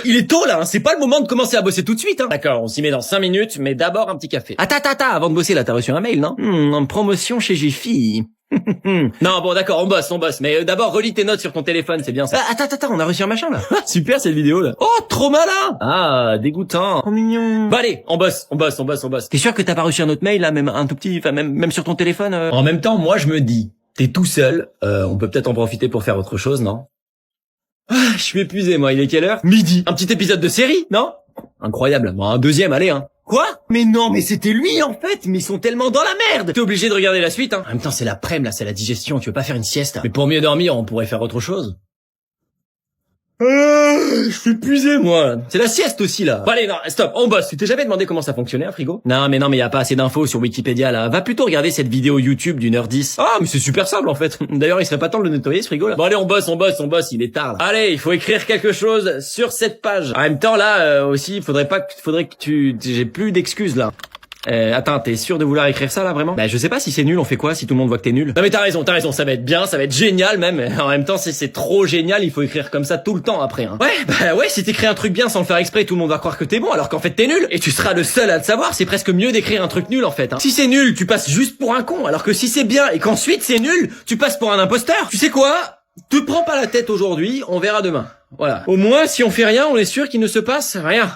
Il est tôt là, hein. C'est pas le moment de commencer à bosser tout de suite, hein. D'accord, on s'y met dans 5 minutes, mais d'abord un petit café. Attends, avant de bosser là, t'as reçu un mail, non? En promotion chez Jiffy. Non, bon d'accord, on bosse, mais d'abord relis tes notes sur ton téléphone, c'est bien ça. Attends, on a reçu un machin là. Super cette vidéo là. Oh, trop malin. Ah, dégoûtant. Oh mignon. Bon allez, on bosse. T'es sûr que t'as pas reçu un autre mail là, même un tout petit, enfin même sur ton téléphone En même temps, moi je me dis, t'es tout seul, on peut peut-être en profiter pour faire autre chose, non? Ah, je suis épuisé moi, il est quelle heure? Midi. Un petit épisode de série, non? Incroyable. Bon, un deuxième, allez, hein. Quoi? Mais non, mais c'était lui en fait, mais ils sont tellement dans la merde. T'es obligé de regarder la suite, hein. En même temps, c'est l'après-midi là, c'est la digestion, tu veux pas faire une sieste? Mais pour mieux dormir, on pourrait faire autre chose. Je suis épuisé, moi. C'est la sieste aussi, là. Bon, allez, non, stop, on bosse. Tu t'es jamais demandé comment ça fonctionnait, un frigo? Non, mais y a pas assez d'infos sur Wikipédia, là. Va plutôt regarder cette vidéo YouTube d'1h10. Ah, mais c'est super simple, en fait. D'ailleurs, il serait pas temps de le nettoyer, ce frigo, là. Bon, allez, on bosse, il est tard, là. Allez, il faut écrire quelque chose sur cette page. En même temps, là, aussi, faudrait que j'ai plus d'excuses, là. Attends, t'es sûr de vouloir écrire ça là vraiment? Bah je sais pas si c'est nul, on fait quoi si tout le monde voit que t'es nul? Non mais t'as raison, ça va être bien, ça va être génial même. En même temps c'est trop génial, il faut écrire comme ça tout le temps après. Hein. Ouais, si t'écris un truc bien sans le faire exprès, tout le monde va croire que t'es bon alors qu'en fait t'es nul. Et tu seras le seul à le savoir, c'est presque mieux d'écrire un truc nul en fait. Hein. Si c'est nul, tu passes juste pour un con, alors que si c'est bien et qu'ensuite c'est nul, tu passes pour un imposteur. Tu sais quoi? Te prends pas la tête aujourd'hui, on verra demain. Voilà. Au moins si on fait rien, on est sûr qu'il ne se passe rien.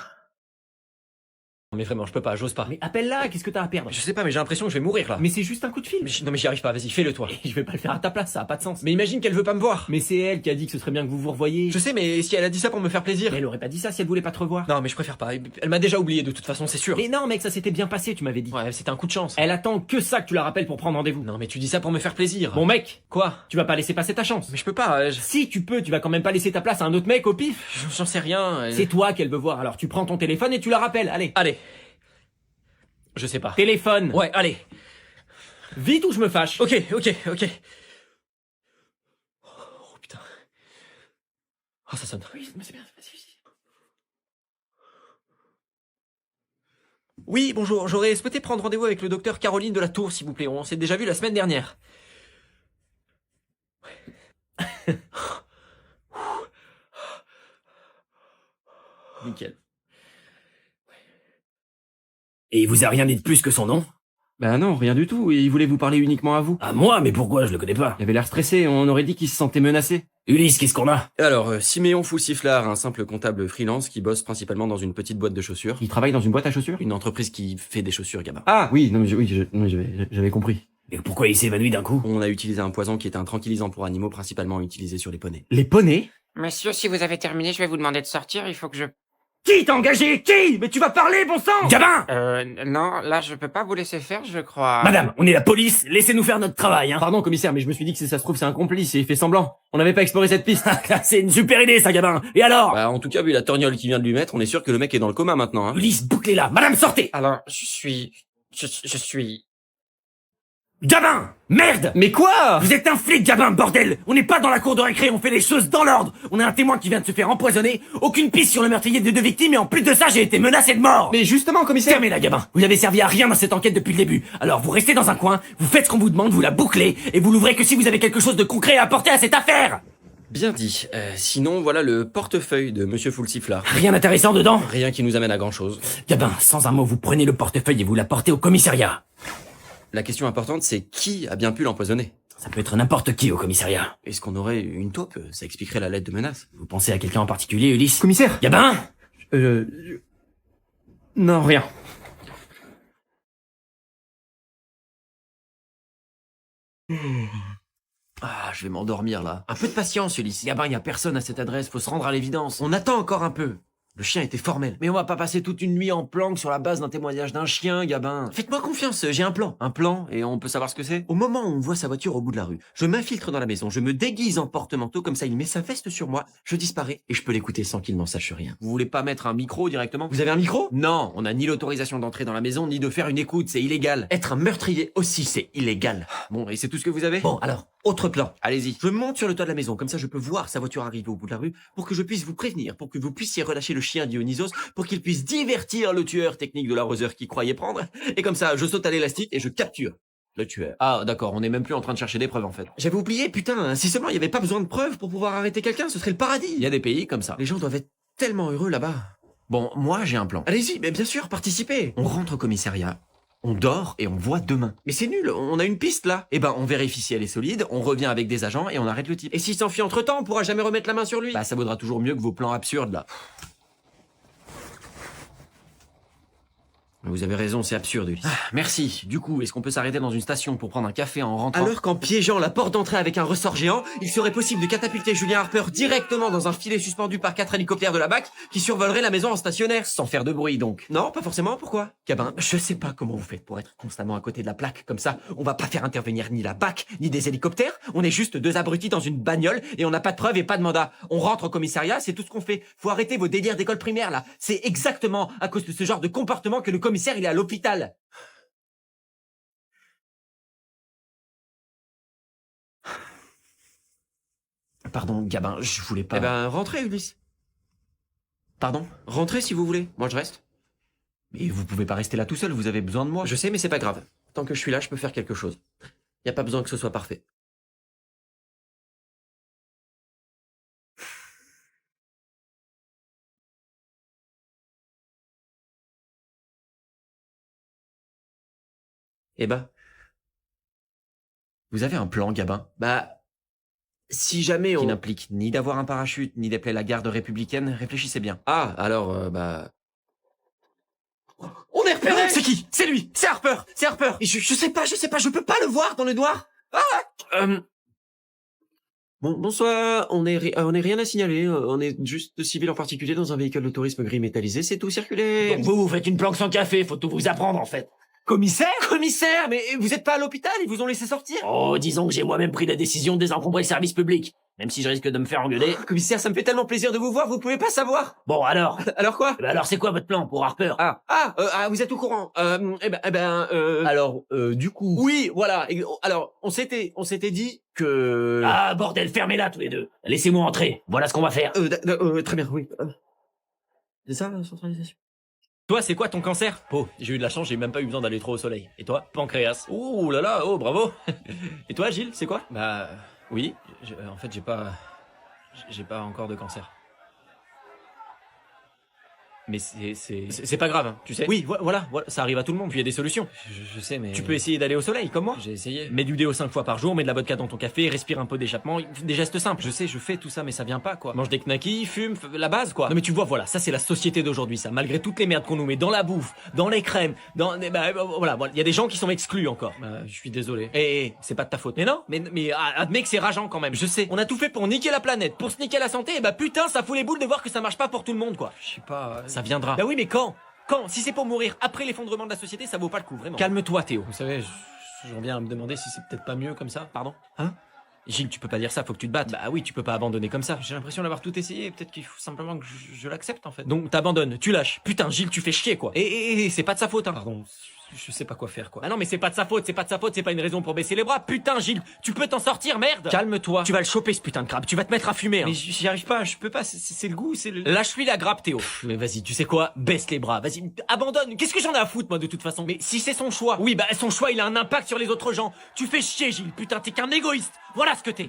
Mais vraiment, je peux pas, j'ose pas. Mais appelle-la, qu'est-ce que t'as à perdre? Je sais pas, mais j'ai l'impression que je vais mourir là. Mais c'est juste un coup de fil. Non mais j'y arrive pas, vas-y, fais-le toi. Et je vais pas le faire à ta place, ça a pas de sens. Mais imagine qu'elle veut pas me voir. Mais c'est elle qui a dit que ce serait bien que vous vous revoyiez. Je sais, mais si elle a dit ça pour me faire plaisir. Mais elle aurait pas dit ça si elle voulait pas te revoir. Non mais je préfère pas, elle m'a déjà oublié de toute façon, c'est sûr. Mais non mec, ça s'était bien passé, tu m'avais dit. Ouais, c'était un coup de chance. Elle attend que ça que tu la rappelles pour prendre rendez-vous. Non mais tu dis ça pour me faire plaisir. Bon mec, quoi? Tu vas pas laisser passer ta chance. Mais je peux pas, Si tu peux, tu vas quand même pas laisser ta place à un autre mec au pif. J'en sais rien. C'est toi qu'elle veut voir, alors tu prends ton téléphone et tu la rappelles, allez. Allez. Je sais pas. Téléphone. Ouais, allez. Vite ou je me fâche. Ok. Oh putain. Oh ça sonne. Oui, mais c'est bien, vas-y. Oui, bonjour, j'aurais souhaité prendre rendez-vous avec le docteur Caroline de la Tour, s'il vous plaît. On s'est déjà vu la semaine dernière. Nickel. Et il vous a rien dit de plus que son nom? Bah non, rien du tout, il voulait vous parler uniquement à vous. À moi? Mais pourquoi? Je le connais pas. Il avait l'air stressé, on aurait dit qu'il se sentait menacé. Ulysse, qu'est-ce qu'on a? Alors, Siméon Foussiflard, un simple comptable freelance qui bosse principalement dans une petite boîte de chaussures. Il travaille dans une boîte à chaussures? Une entreprise qui fait des chaussures, gamin. Ah oui, non mais j'avais compris. Et pourquoi il s'évanouit d'un coup? On a utilisé un poison qui est un tranquillisant pour animaux principalement utilisé sur les poneys. Les poneys? Monsieur, si vous avez terminé, je vais vous demander de sortir, il faut que je... Qui t'a engagé? Qui? Mais tu vas parler, bon sang! Gamin! Non, là, je peux pas vous laisser faire, je crois... Madame, on est la police, laissez-nous faire notre travail, hein. Pardon, commissaire, mais je me suis dit que si ça se trouve, c'est un complice et il fait semblant. On n'avait pas exploré cette piste. C'est une super idée, ça, gamin. Et alors? Bah, en tout cas, vu la torgnole qu'il vient de lui mettre, on est sûr que le mec est dans le coma maintenant, hein. Ulysse, bouclez-la. Madame, sortez! Alors, je suis... Gamin! Merde! Mais quoi? Vous êtes un flic, gamin, bordel! On n'est pas dans la cour de récré, on fait les choses dans l'ordre! On a un témoin qui vient de se faire empoisonner, aucune piste sur le meurtrier des deux victimes, et en plus de ça, j'ai été menacé de mort! Mais justement, commissaire... Fermez-la, gamin! Vous n'avez servi à rien dans cette enquête depuis le début. Alors vous restez dans un coin, vous faites ce qu'on vous demande, vous la bouclez, et vous l'ouvrez que si vous avez quelque chose de concret à apporter à cette affaire! Bien dit. Sinon, voilà le portefeuille de Monsieur Foussiflard. Rien d'intéressant dedans? Rien qui nous amène à grand chose. Gamin, sans un mot, vous prenez le portefeuille et vous l'apportez au commissariat. La question importante, c'est qui a bien pu l'empoisonner? Ça peut être n'importe qui au commissariat. Est-ce qu'on aurait une taupe? Ça expliquerait la lettre de menace. Vous pensez à quelqu'un en particulier, Ulysse? Commissaire! Gamin! Non, rien. Ah, je vais m'endormir là. Un peu de patience, Ulysse. Gamin, y a personne à cette adresse, faut se rendre à l'évidence. On attend encore un peu. Le chien était formel. Mais on va pas passer toute une nuit en planque sur la base d'un témoignage d'un chien, Gabin. Faites-moi confiance, j'ai un plan. Un plan, et on peut savoir ce que c'est? Au moment où on voit sa voiture au bout de la rue, je m'infiltre dans la maison, je me déguise en porte-manteau, comme ça il met sa veste sur moi, je disparais, et je peux l'écouter sans qu'il n'en sache rien. Vous voulez pas mettre un micro directement? Vous avez un micro? Non, on n'a ni l'autorisation d'entrer dans la maison, ni de faire une écoute, c'est illégal. Être un meurtrier aussi, c'est illégal. Bon, et c'est tout ce que vous avez? Bon, alors, autre plan. Allez-y. Je monte sur le toit de la maison, comme ça je peux voir sa voiture arriver au bout de la rue, pour que je puisse vous prévenir, pour que vous puissiez relâcher le chien Dionysos, pour qu'il puisse divertir le tueur technique de l'arroseur qui croyait prendre. Et comme ça, je saute à l'élastique et je capture le tueur. Ah, d'accord, on est même plus en train de chercher des preuves en fait. J'avais oublié, putain, si seulement il y avait pas besoin de preuves pour pouvoir arrêter quelqu'un, ce serait le paradis. Il y a des pays comme ça. Les gens doivent être tellement heureux là-bas. Bon, moi j'ai un plan. Allez-y, mais bien sûr, participez. On rentre au commissariat, on dort et on voit demain. Mais c'est nul, on a une piste là. Eh ben, on vérifie si elle est solide, on revient avec des agents et on arrête le type. Et s'il s'enfuit entre-temps, on pourra jamais remettre la main sur lui. Bah, ça vaudra toujours mieux que vos plans absurdes, là. Vous avez raison, c'est absurde, Ulysse. Merci. Du coup, est-ce qu'on peut s'arrêter dans une station pour prendre un café en rentrant? Alors qu'en piégeant la porte d'entrée avec un ressort géant, il serait possible de catapulter Julien Harper directement dans un filet suspendu par 4 hélicoptères de la BAC qui survoleraient la maison en stationnaire. Sans faire de bruit, donc. Non, pas forcément, pourquoi? Gabin, je sais pas comment vous faites pour être constamment à côté de la plaque, comme ça. On va pas faire intervenir ni la BAC, ni des hélicoptères. On est juste deux abrutis dans une bagnole et on n'a pas de preuves et pas de mandat. On rentre au commissariat, c'est tout ce qu'on fait. Faut arrêter vos délires d'école primaire, là. C'est exactement à cause de ce genre de comportement que le commissaire, il est à l'hôpital. Pardon, Gabin, je voulais pas... Eh ben, rentrez, Ulysse. Pardon? Rentrez si vous voulez. Moi, je reste. Mais vous pouvez pas rester là tout seul, vous avez besoin de moi. Je sais, mais c'est pas grave. Tant que je suis là, je peux faire quelque chose. Y a pas besoin que ce soit parfait. Eh ben, Vous avez un plan, Gabin? bah, si jamais Qui on... n'implique ni d'avoir un parachute, ni d'appeler la garde républicaine, réfléchissez bien. Ah, alors, bah... On est repéré! C'est qui? C'est lui! C'est Harper! C'est Harper! Et je sais pas, je peux pas le voir dans le noir! Bon, bonsoir, on est rien à signaler, on est juste civil en particulier dans un véhicule de tourisme gris métallisé, c'est tout, circulez! Donc vous faites une planque sans café, faut tout vous apprendre en fait. Commissaire? Commissaire, mais vous êtes pas à l'hôpital, ils vous ont laissé sortir? Oh, disons que j'ai moi-même pris la décision de désencombrer le service public. Même si je risque de me faire engueuler. Commissaire, ça me fait tellement plaisir de vous voir, vous pouvez pas savoir! Bon, alors? Alors quoi? Alors c'est quoi votre plan pour Harper? Vous êtes au courant. Alors, du coup... Oui, voilà. Alors, on s'était dit que... Ah, bordel, fermez-la tous les deux. Laissez-moi entrer. Voilà ce qu'on va faire. Très bien, oui. C'est ça, la centralisation? Toi, c'est quoi ton cancer? Oh, j'ai eu de la chance, j'ai même pas eu besoin d'aller trop au soleil. Et toi? Pancréas. Oh là là, oh bravo. Et toi, Gilles, c'est quoi? Bah, oui. En fait, j'ai pas encore de cancer. Mais c'est pas grave, hein, tu sais. Oui, voilà, ça arrive à tout le monde, puis il y a des solutions. Je sais, mais... Tu peux essayer d'aller au soleil, comme moi. J'ai essayé. Mets du déo 5 fois par jour, mets de la vodka dans ton café, respire un peu d'échappement, des gestes simples. Je sais, je fais tout ça, mais ça vient pas, quoi. Mange des knackis, fume, la base, quoi. Non mais tu vois, voilà, ça c'est la société d'aujourd'hui, ça. Malgré toutes les merdes qu'on nous met dans la bouffe, dans les crèmes, voilà, il y a des gens qui sont exclus encore. Bah, je suis désolé. C'est pas de ta faute. Mais non, mais admets que c'est rageant quand même. Je sais, on a tout fait pour niquer la planète, pour se niquer la santé, et bah putain, ça fout les boules de voir que ça marche pas pour tout le monde, quoi. Je sais pas... Ça viendra. Bah oui, mais quand? Si c'est pour mourir après l'effondrement de la société, ça vaut pas le coup, vraiment. Calme-toi, Théo. Vous savez, j'en viens à me demander si c'est peut-être pas mieux comme ça. Pardon? Hein? Gilles, tu peux pas dire ça, faut que tu te battes. Bah oui, tu peux pas abandonner comme ça. J'ai l'impression d'avoir tout essayé, peut-être qu'il faut simplement que je l'accepte en fait. Donc t'abandonnes, tu lâches. Putain, Gilles, tu fais chier quoi. Et c'est pas de sa faute, hein. Pardon, je sais pas quoi faire quoi. Ah non, mais c'est pas de sa faute, c'est pas une raison pour baisser les bras. Putain, Gilles, tu peux t'en sortir, merde. Calme-toi. Tu vas le choper ce putain de crabe, tu vas te mettre à fumer. Hein. Mais j'y arrive pas, je peux pas, c'est le goût, c'est le... Lâche-lui la grappe, Théo. Mais vas-y, tu sais quoi? Baisse les bras, vas-y, abandonne. Qu'est-ce que j'en ai à foutre, moi, de toute façon? Mais si c'est son choix, oui, bah son choix, il a un impact sur les autres gens. Tu fais chier, Gilles, putain, t'es qu'un égoïste. Voilà ce que t'es.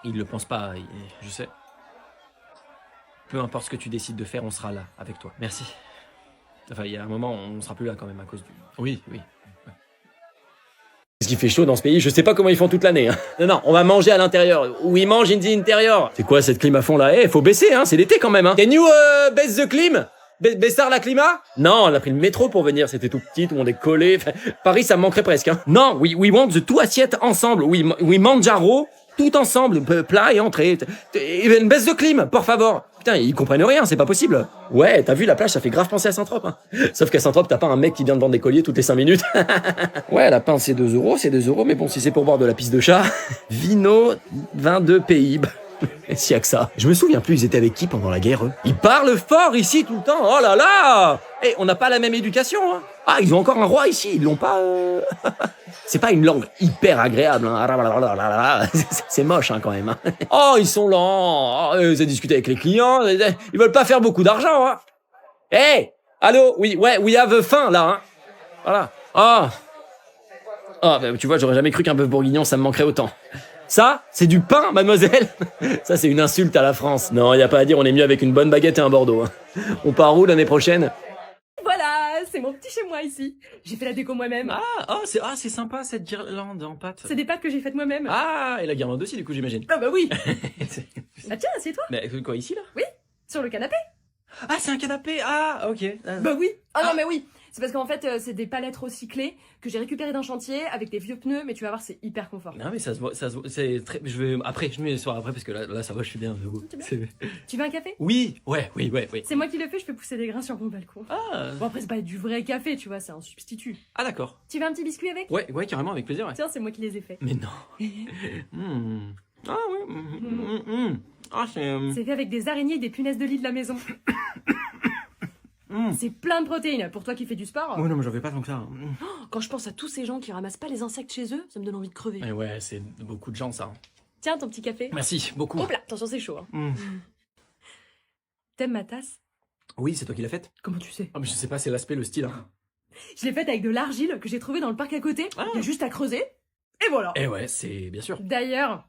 Il le pense pas, je sais. Peu importe ce que tu décides de faire, on sera là, avec toi. Merci. Enfin, il y a un moment, on sera plus là quand même à cause du... Oui. Parce qu'il fait chaud dans ce pays, je sais pas comment ils font toute l'année. Hein. Non, on va manger à l'intérieur. Ou ils mangent in the interior. C'est quoi cette clim à fond là? Faut baisser, hein, c'est l'été quand même. Hein. Can you baisse the clim? Baissard la climat? Non, on a pris le métro pour venir, c'était tout petit, tout le monde est collé. Enfin, Paris, ça me manquerait presque. Hein. Non, we want the two assiettes ensemble. We mangiaro, tout ensemble, plat et entrée. Une baisse de clim, por favor. Putain, ils comprennent rien, c'est pas possible. Ouais, t'as vu, la plage, ça fait grave penser à Saint-Trope. Hein. Sauf qu'à Saint-Trope, t'as pas un mec qui vient de vendre des colliers toutes les 5 minutes. Ouais, la pince, c'est 2 €, mais bon, si c'est pour boire de la pisse de chat, Vino, 22 pays. S'il y a que ça. Je me souviens plus, ils étaient avec qui pendant la guerre, eux? Ils parlent fort ici tout le temps, oh là là! On n'a pas la même éducation, hein. Ah, ils ont encore un roi ici, ils l'ont pas... C'est pas une langue hyper agréable, hein. C'est moche, hein, quand même. Hein. Oh, ils sont lents, ils ont discuté avec les clients, ils veulent pas faire beaucoup d'argent, hein. Allô, we have faim, là, hein. Voilà. Ah. Ah, bah, tu vois, j'aurais jamais cru qu'un bœuf bourguignon, ça me manquerait autant. Ça, c'est du pain, mademoiselle. Ça, c'est une insulte à la France. Non, y a pas à dire, on est mieux avec une bonne baguette et un Bordeaux. Hein. On part où l'année prochaine? Voilà, c'est mon petit chez moi ici. J'ai fait la déco moi-même. C'est sympa cette guirlande en pâte. C'est des pâtes que j'ai faites moi-même. Ah, et la guirlande aussi, du coup, j'imagine. Ah bah oui. Ah tiens, assieds-toi. Mais quoi, ici, là? Sur le canapé. Ah, c'est un canapé. Ah, ok. Bah oui. Ah non mais oui. C'est parce qu'en fait, c'est des palettes recyclées que j'ai récupérées d'un chantier avec des vieux pneus, mais tu vas voir, c'est hyper confort. Non, mais ça se voit, c'est très... Je vais mets les soirs après, parce que là, ça va, je suis bien. Tu veux un café? Oui. C'est moi qui le fais, je fais pousser des grains sur mon balcon. Ah, Bon après, c'est pas du vrai café, tu vois, c'est un substitut. ah d'accord. Tu veux un petit biscuit avec? Ouais, carrément, avec plaisir, ouais. Tiens, c'est moi qui les ai faits. Mais non. Ah oui. Ah, c'est... C'est fait avec des araignées et des punaises de lit de la maison. C'est plein de protéines. Pour toi qui fais du sport, Ouais, non, mais j'en fais pas tant que ça. quand je pense à tous ces gens qui ramassent pas les insectes chez eux, ça me donne envie de crever. Mais ouais, c'est beaucoup de gens, ça. Tiens, ton petit café. Merci, beaucoup. Hop là, attention, c'est chaud. Hein. T'aimes ma tasse? Oui, c'est toi qui l'as faite? Comment tu sais? Ah, mais je sais pas, c'est l'aspect, le style. Hein. Je l'ai faite avec de l'argile que j'ai trouvée dans le parc à côté. Il y a juste à creuser. Et voilà. Eh ouais, c'est bien sûr. D'ailleurs,